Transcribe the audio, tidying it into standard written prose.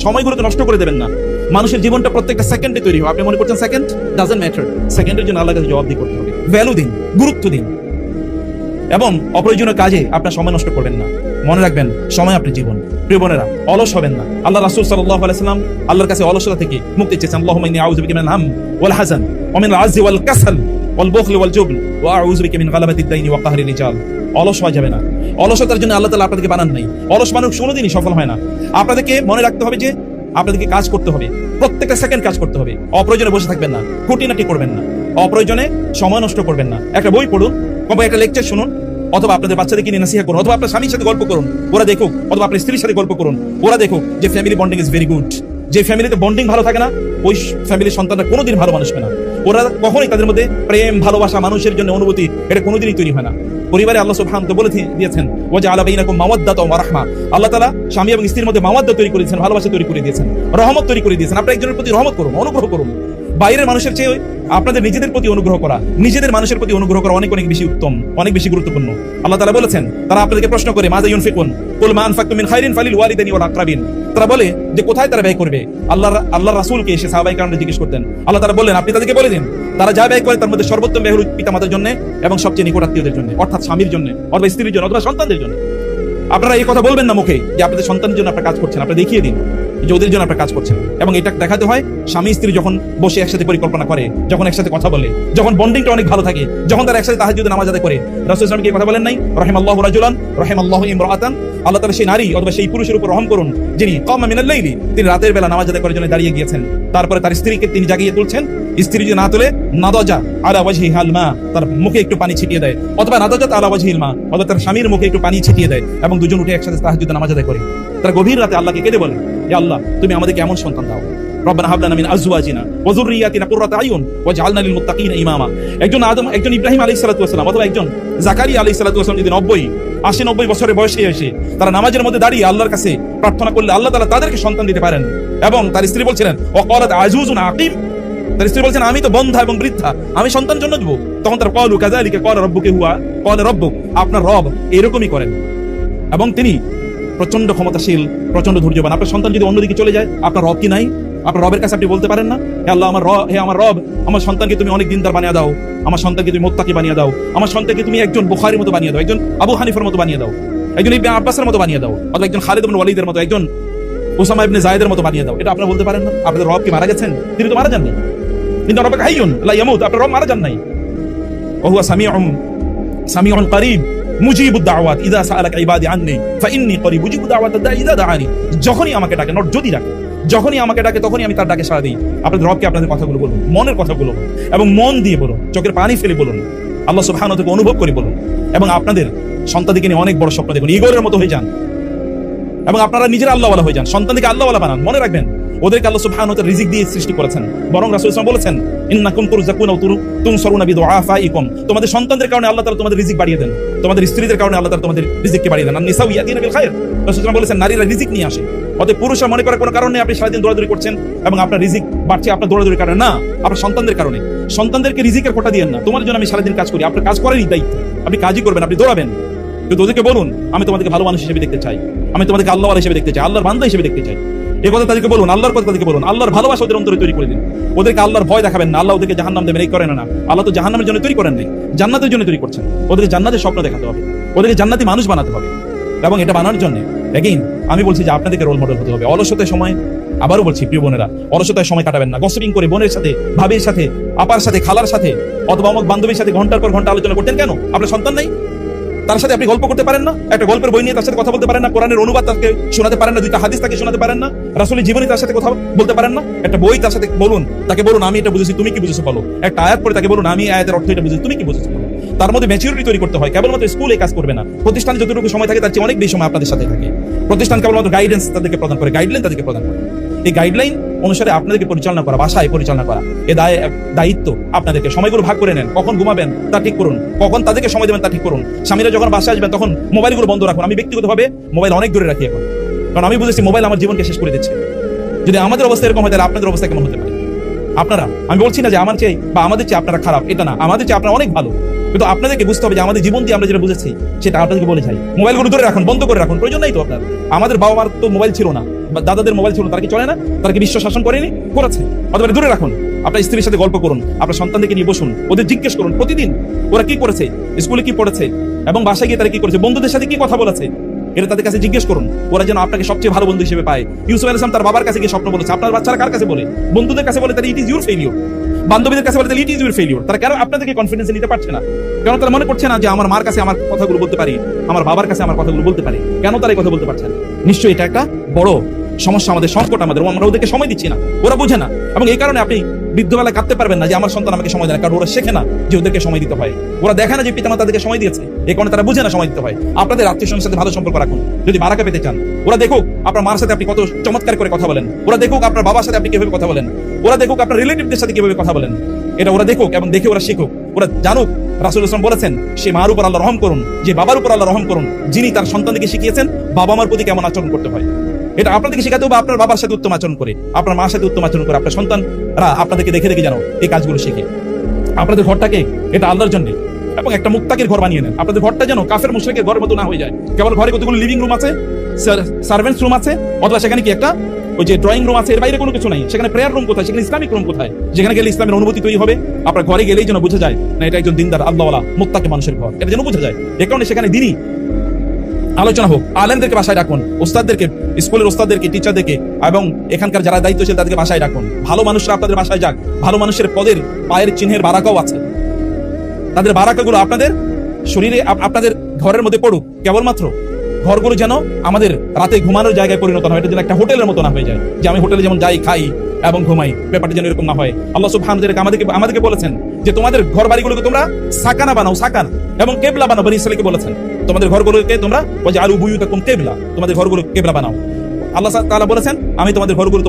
সময়গুলোকে নষ্ট করে দেবেন না। মানুষের জীবনটা প্রত্যেকটা সেকেন্ডে তৈরি হয়। আপনি মনে করছেন সেকেন্ড ডাজন্ট ম্যাটার, সেকেন্ডের জন্য আল্লাহর কাছে জবাবদিহি করতে হবে। ভ্যালু দিন, গুরুত্ব দিন, এবং অপ্রয়োজনীয় কাজে আপনার সময় নষ্ট করবেন না। মনে রাখবেন, সময় আপনার জীবন। প্রিয় বোনেরা, অলস হবেন না। আল্লাহ রাসূল সাল্লাল্লাহু আলাইহি ওয়াসাল্লাম আল্লাহর কাছে অলসতা থেকে মুক্তি চেয়েছেন। আল্লাহুম্মা ইন্নী আউযু বিকা মিনাল হাম ওয়াল হাযান ওয়া মিনাল আজজি ওয়াল কাসাল ওয়াল বুখল ওয়াল জুবন ওয়া আউযু বিকা মিন গালাবাতিদ দাইনি ওয়া কাহরির রিজাল। অলস হওয়া যাবে না। অলসতার জন্য আল্লাহ তাআলা আপনাদেরকে বানান নাই। অলস মানুষ কোনোদিনই সফল হয় না। আপনাদেরকে মনে রাখতে হবে যে আপনাদেরকে কাজ করতে হবে, প্রত্যেকটা সেকেন্ড কাজ করতে হবে। অপ্রয়োজনে বসে থাকবেন না, খুঁটিনাটি করবেন না, অপ্রয়োজনে সময় নষ্ট করবেন না। একটা বই পড়ুন, কিংবা একটা লেকচার শুনুন, অথবা আপনাদের বাচ্চাদেরকে নিয়ে নাসিহা করুন, অথবা আপনার স্বামীর সাথে গল্প করুন, ওরা দেখুক, অথবা আপনার স্ত্রীর সাথে গল্প করুন, ওরা দেখুক যে family bonding is very good. যে ফ্যামিলিতে বন্ডিং ভালো থাকে না, ওই ফ্যামিলির সন্তানরা কোনোদিন ভালো মানুষ হয় না। ওরা কখনোই তাদের মধ্যে প্রেম, ভালোবাসা, মানুষের জন্য অনুভূতি, এটা কোনোদিনই তৈরি হয় না। পরিবারে আল্লাহ সুবহানাহু ওয়া তাআলা বলে দিয়েছেন, ওয়া জাআলা বাইনাকুম মাওয়াদ্দাতাও ওয়া রাহমা। আল্লাহ তাআলা স্বামী এবং স্ত্রীর মধ্যে মাওয়াদ্দা তৈরি করে দিয়েছেন, ভালোবাসা তৈরি করে দিয়েছেন, রহমত তৈরি করে দিয়েছেন। আপনারা একজনের প্রতি রহমত করুন, অনুগ্রহ করুন। বাইরের মানুষের চেয়ে আপনাদের নিজেদের প্রতি অনুগ্রহ করা, নিজেদের মানুষের প্রতি অনুগ্রহ করা অনেক অনেক বেশি উত্তম, অনেক বেশি গুরুত্বপূর্ণ। আল্লাহ তাআলা বলেছেন, তারা আপনাদেরকে প্রশ্ন করে, মাযা ইউনফিকুন কুল মা আনফাকতুম মিন খাইরিন ফালিল ওয়ালিদাইনি ওয়াল আকরাবিন। তারা বলে যে কোথায় তারা ব্যয় করবে। আল্লাহর রাসূলকে এসে সাহাবায়ে কেরামরা জিজ্ঞেস করতেন। আল্লাহ তাআলা বললেন, আপনি তাদেরকে বলে দিন, তারা যা ব্যয় করে তার মধ্যে সর্বোত্তম ব্যয় হলো পিতামাতার জন্য এবং সবচেয়ে নিকটাত্মীয়দের জন্য, অর্থাৎ স্বামীর জন্য, অথবা স্ত্রীর জন্য, অথবা সন্তানদের জন্য। আপনারা এই কথা বলবেন না মুখে যে আপনাদের সন্তানের জন্য আপনারা কাজ করছেন, আপনারা দেখিয়ে দিন যে ওদের জন্য আপনারা কাজ করছেন। এবং এটা দেখাতে হয় স্বামী স্ত্রী যখন বসে একসাথে পরিকল্পনা করে, যখন একসাথে কথা বলে, যখন বন্ডিংটা অনেক ভালো থাকে, যখন তারা একসাথে তাহাজ্জুদের নামাজ আদায় করে। রাসূল সাল্লাল্লাহু আলাইহি ওয়াসাল্লাম কি কথা বলেন নাই, রাহিমাল্লাহু রাজুলান রাহিমাল্লাহু ইমরাআতান। আল্লাহ তাআলা সেই নারী অথবা সেই পুরুষের উপর রহম করুন যিনি কামা মিনাল লাইলি, তিনি রাতের বেলা নামাজ আদায় করার জন্য দাঁড়িয়ে গিয়েছেন, তারপরে তার স্ত্রীকে তিনি জাগিয়ে তুলছেন। স্ত্রী যদি না তুলে, নাদাজা আলা ওয়াজহিহাল মা, তার মুখে একটু পানি ছিটিয়ে দেয়, অথবা নাদাজাত আলা ওয়াজহিল মা, অথবা তার স্বামীর মুখে একটু পানি ছিটিয়ে দেয়, এবং দুজন উঠে একসাথে তাহাজ্জুদের নামাজ আদায় করে। তারা গভীর রাতে আল্লাহকে কেঁদে বলে, হে আল্লাহ, তুমি আমাদেরকে এমন সন্তান দাও। রব্বানা হাব লানা মিন আজওয়াজিনা ওয়া যুররিয়াতিনা কুররাতা আয়ুন ওয়াজআলনা লিল মুত্তাকিনা ইমামা। একজন একজন ইব্রাহিম আলাইহিস সালাতু ওয়াস সালাম, অথবা একজন জাকারিয়া আলাইহিস সালাতু ওয়াস সালাম যদি 80-90 বছরের বয়সে এসে তারা নামাজের মধ্যে দাঁড়িয়ে আল্লাহর কাছে প্রার্থনা করলে আল্লাহ তাআলা তাদেরকে সন্তান দিতে পারেন। এবং তার স্ত্রী বলছিলেন, ওয়া ক্বালাত আজুজুন আকিম, তার স্ত্রী বলছেন, আমি তো বন্ধা এবং বৃদ্ধা, আমি সন্তান জন্ম দেব। তখন তার ক্বালু কাযালিকা ক্বালা রাব্বুকা হুয়া ক্বালা রাব্বুক, আপনার রব এরকমই করেন এবং তিনি প্রচন্ড ক্ষমতাশীল, প্রচন্ড ধৈর্যবান। আপনার সন্তান যদি অন্যদিকে চলে যায়, আপনার রব কি নাই? আপনার রবের কাছে আপনি বলতে পারেন না, হে আল্লাহ, আমার রব, আমার সন্তানকে তুমি অনেক দিনদার বানিয়ে দাও, আমার সন্তানকে তুমি মুত্তাকি বানিয়ে দাও, আমার সন্তানকে তুমি একজন বুখারীর মতো বানিয়ে দাও, একজন আবু হানিফার মতো বানিয়ে দাও, একজন ইবনে আব্বাসের মতো বানিয়ে দাও, অথবা একজন খালিদ ইবনে ওয়ালিদের মতো, একজন উসামা ইবনে যায়েদের মতো বানিয়ে দাও। এটা আপনারা বলতে পারেন না? আপনাদের রব কি মারা গেছেন? তিনি তো মারা যান নাই। কিন্তু রব্বুকা হাইয়ুন লা ইয়ামুত, আপনার রব মারা যান নাই। ওয়া হুয়া সামিউন করিব মুজিবুদ দাওয়াত ইযা সাআলাকা ইবাদি আন্নী ফাইন্নী করিব মুজিবুদ দাওয়াত দাঈ ইযা দাআনি। যখনই আমাকে ডাকে, নট যদি ডাকে, যখনই আমাকে ডাকে তখনই আমি তার ডাকে সাড়া দিই। আপনাদের রবকে আপনাদের কথাগুলো বলুন, মনের কথাগুলো বলুন, এবং মন দিয়ে বলুন, চোখের পানি ফেলে বলুন, আল্লাহ সুবহানাহু ওয়া তাআলা অনুভব করে বলুন। এবং আপনাদের সন্তানকে নিয়ে অনেক বড় স্বপ্ন দেখুন, ঈগলের মতো হয়ে যান, এবং আপনারা নিজেরা আল্লাহওয়ালা হয়ে যান, সন্তানকে আল্লাহওয়ালা বানান। মনে রাখবেন, ওদেরকে আল্লাহ সুবহানাহু ওয়া তাআলা রিজিক দিয়ে সৃষ্টি করেছেন। বরং রাসূল সাল্লাল্লাহু আলাইহি ওয়াসাল্লাম বলেছেন, ইন্নাকুম তুরযাকুনা ওয়া তুনসারুনা বিদুআফাইকুম, তোমাদের সন্তানদের কারণে আল্লাহ তাআলা তোমাদের রিজিক বাড়িয়ে দেন, তোমাদের স্ত্রীদের কারণে আল্লাহ তাআলা তোমাদের রিজিককে বাড়িয়ে দেন। আন-নিসাউ ইয়াতিনা বিল খায়র, রাসূল সাল্লাল্লাহু আলাইহি ওয়াসাল্লাম বলেছেন, নারীরা রিজিক নিয়ে আসে। অতএব পুরুষরা মনে করার কোনো কারণ নেই আপনি সারাদিন দৌড়াদৌড়ি করছেন এবং আপনার রিজিক বাড়ছে আপনার দৌড়াদৌড়ির কারণে না, আপনার সন্তানদের কারণে। সন্তানদেরকে রিজিকের কোটা দিয়েন না, তোমার জন্য আমি সারাদিন কাজ করি, আপনার কাজ করারই দায়িত্ব, আপনি কাজই করবেন, আপনি দৌড়াবেন। কিন্তু ওদেরকে বলুন, আমি তোমাদেরকে ভালো মানুষ হিসেবে দেখতে চাই, আমি তোমাদেরকে আল্লাহওয়ালা হিসেবে দেখতে চাই, আল্লাহর বান্দা হিসেবে দেখতে চাই। এই কথা তাদেরকে বলুন, আল্লাহর কথা তাদেরকে বলুন, আল্লাহর ভালোবাসা ওদের অন্তরে তৈরি করে দিন। ওদেরকে আল্লাহর ভয় দেখাবেন না, আল্লাহ ওদেরকে জাহান্নাম দেবেন এই করেন না। আল্লাহ তো জাহান্নামের জন্য তৈরি করেন নাই, জান্নাতের জন্য তৈরি করছেন। ওদেরকে জান্নাতের স্বপ্ন দেখাতে হবে, ওদেরকে জান্নাতি মানুষ বানাতে হবে। এবং এটা বানানোর জন্য এগেইন আমি বলছি যে আপনাদেরকে রোল মডেল হতে হবে। অলসতার সময়, আবারও বলছি প্রিয় বোনেরা, অলসতার সময় কাটাবেন না। গসিপিং করে বোনের সাথে, ভাবির সাথে, আপার সাথে, খালার সাথে, অথবা অমুক বান্ধবীর সাথে ঘন্টার পর ঘন্টা আলোচনা করতেন কেন? আপনার সন্তান নাই, তার সাথে আপনি গল্প করতে পারেন না? একটা গল্পের বই নিয়ে তার সাথে কথা বলতে পারেন না? কোরআনের অনুবাদ তাকে শোনাতে পারেন না? দুইটা হাদিস তাকে শোনাতে পারেন না? রাসূলের জীবনী তার সাথে কথা বলতে পারেন না? একটা বই তার সাথে বলুন, তাকে বলুন, আমি এটা বুঝেছি, তুমি কি বুঝেছো বলো। একটা আয়াত পড়ে তাকে বলুন, আমি আয়াতের অর্থ এটা বুঝেছি, তুমি কি বুঝেছো বলো। তার মধ্যে ম্যাচুরিটি তৈরি করতে হয়। কেবলমাত্র স্কুলে কাজ করবে না, প্রতিষ্ঠানে যতটুকু সময় থাকে তার চেয়ে অনেক বেশি সময় আপনাদের সাথে থাকে। প্রতিষ্ঠান কেবলমাত্র গাইডেন্স তাদেরকে প্রদান করে, গাইডলাইন তাদেরকে প্রদান করে। এই গাইডলাইন অনুসারে আপনাদেরকে পরিচালনা করা, বাসায় পরিচালনা করা, এ দায়িত্ব আপনাদেরকে। সময়গুলো ভাগ করে নেন, কখন ঘুমাবেন তা ঠিক করুন, কখন তাদেরকে সময় দেবেন তা ঠিক করুন। স্বামীরা যখন বাসায় আসবেন তখন মোবাইলগুলো বন্ধ রাখুন। আমি ব্যক্তিগতভাবে মোবাইল অনেক দূরে রাখি এখন, কারণ আমি বুঝেছি মোবাইল আমার জীবনকে শেষ করে দিচ্ছে। যদি আমাদের অবস্থা এরকম হয় তাহলে আপনাদের অবস্থা কেমন হতে পারে? আপনারা, আমি বলছি না যে আমার চেয়ে বা আমাদের চেয়ে আপনারা খারাপ, এটা না, আমাদের চেয়ে আপনারা অনেক ভালো। কিন্তু আপনাদেরকে বুঝতে হবে যে আমাদের জীবন দিয়ে আমরা যেটা বুঝেছি সেটা আপনাদেরকে বলে যাই। মোবাইলগুলো ধরে রাখুন, বন্ধ করে রাখুন, প্রয়োজন নাই তো আপনার। আমাদের বাবা মার তো মোবাইল ছিল না, দাদাদের মোবাইল ছিল, তারা কি চলে না? তারা কি বিশ্ব শাসন করেনি? করেছে। অথবা দূরে রাখুন, আপনার স্ত্রীর সাথে গল্প করুন, আপনার সন্তানদেরকে নিয়ে বসুন, ওদের জিজ্ঞেস করুন প্রতিদিন ওরা কি করেছে, স্কুলে কি পড়েছে, এবং বাসায় গিয়ে তারা কি করেছে, বন্ধুদের সাথে কি কথা বলেছে, এটা তাদের কাছে জিজ্ঞেস করুন। ওরা যেন আপনাকে সবচেয়ে ভালো বন্ধু হিসেবে পায়। ইউসুফ আলাইহিস সালাম তার বাবার কাছে গিয়ে স্বপ্ন বলেছে, আপনার বাচ্চারা কার কাছে বলে? বন্ধুদের কাছে বলে, তাহলে ইট ইজ ইউর ফেলিওর। বান্ধবীদের কাছে বলে, তাহলে ইট ইজ ইউর ফেলিওর। তারা কেন আপনাদেরকে কনফিডেন্স নিতে পারছে না? কেন তারা মনে করছে না যে আমার মার কাছে আমার কথাগুলো বলতে পারি, আমার বাবার কাছে আমার কথাগুলো বলতে পারি? কেন তারা এই কথা বলতে পারছে না? নিশ্চয়ই এটা একটা বড় সমস্যা, আমাদের সংকট, আমাদের। আমরা ওদেরকে সময় দিচ্ছি না, ওরা বোঝে না। এবং এই কারণে আপনি বৃদ্ধবেলায় কাঁদতে পারবেন না যে আমার সন্তান আমাকে সময় দেয় না, কারণ ওরা শেখে না যে ওদেরকে সময় দিতে হয়। ওরা দেখে না যে পিতামাতা তাদেরকে সময় দিয়েছে, এই কারণে তারা বুঝে না সময় দিতে হয়। আপনাদের আত্মীয় স্বজনের সাথে ভালো সম্পর্ক রাখুন যদি বারাকা পেতে চান। ওরা দেখুক আপনার মার সাথে আপনি কত চমৎকার করে কথা বলেন, ওরা দেখুক আপনার বাবার সাথে আপনি কিভাবে কথা বলেন, ওরা দেখুক আপনার রিলেটিভদের সাথে কিভাবে কথা বলেন। এটা ওরা দেখুক এবং দেখে ওরা শিখুক, ওরা জানুক। রাসূলুল্লাহ সাল্লাল্লাহু আলাইহি ওয়াসাল্লাম বলেছেন, সে মার উপর আল্লাহ রহম করুন, যে বাবার উপর আল্লাহ রহম করুন, যিনি তার সন্তানকে শিখিয়েছেন বাবা মার প্রতি কেমন আচরণ করতে হয়। এটা আপনাদেরকে শেখাতে হবে। আপনার বাবার সাথে উত্তম আচরণ করে, আপনার মার সাথে উত্তম আচরণ করে আপনার সন্তানরা আপনাদেরকে দেখে দেখে যেন এই কাজগুলো শিখে। আপনাদের ঘরটাকে এটা আল্লাহর জন্য এবং একটা মুত্তাকির ঘর বানিয়ে নেন। আপনাদের ঘরটা যেন কাফের মুশরিকের ঘরের মতো না হয়ে যায়। কেবল ঘরে কতগুলো লিভিং রুম আছে, সার্ভেন্টস রুম আছে, অথবা সেখানে কি একটা ওই যে ড্রয়িং রুম আছে, এর বাইরে কোনো কিছু নাই। সেখানে প্রেয়ার রুম কোথায়? সেখানে ইসলামিক রুম কোথায়? যেখানে গেলে ইসলামের অনুভূতি তৈরি হবে। আপনার ঘরে গেলেই যেন বোঝা যায় না এটা একজন দিনদার আল্লাহওয়ালা মুত্তাকি মানুষের ঘর, এটা যেন বোঝা যায়। এ কারণে সেখানে দিনই আলোচনা হোক। আলেমদেরকে বাসায় ডাকুন, ওস্তাদদেরকে, স্কুলের ওস্তাদদেরকে, টিচারদেরকে এবং এখানকার যারা দায়িত্বশীল তাদেরকে বাসায় ডাকুন। ভালো মানুষরা আপনাদের বাসায় যাক। ভালো মানুষের পদের পায়ের চিহ্নের বারাকাও আছে, তাদের বারাকাগুলো আপনাদের শরীরে, আপনাদের ঘরের মধ্যে পড়ুক। কেবলমাত্র ঘরগুলো যেন আমাদের রাতে ঘুমানোর জায়গায় পরিণত না হয়, এটা যেন একটা হোটেলের মতো না হয়ে যায় যে আমি হোটেলে যেমন যাই, খাই এবং ঘুমাই। ব্যাপারটা যেন এরকম না হয়। আল্লাহ সুবহানাহু ওয়া তাআলা আমাদেরকে বলেছেন যে তোমাদের ঘর বাড়িগুলোকে তোমরা সাকানা বানাও, সাকান, এবং কেবলা বানাও। বনি ইসরাঈলকে বলেছেন তোমাদের ঘরগুলোকে তোমরা ওয়াজআলু বুয়ুতাকুম কিবলা, তোমাদের ঘরগুলো কিবলা বানাও। আল্লাহ তাআলা বলেছেন আমি তোমাদের ঘরগুলো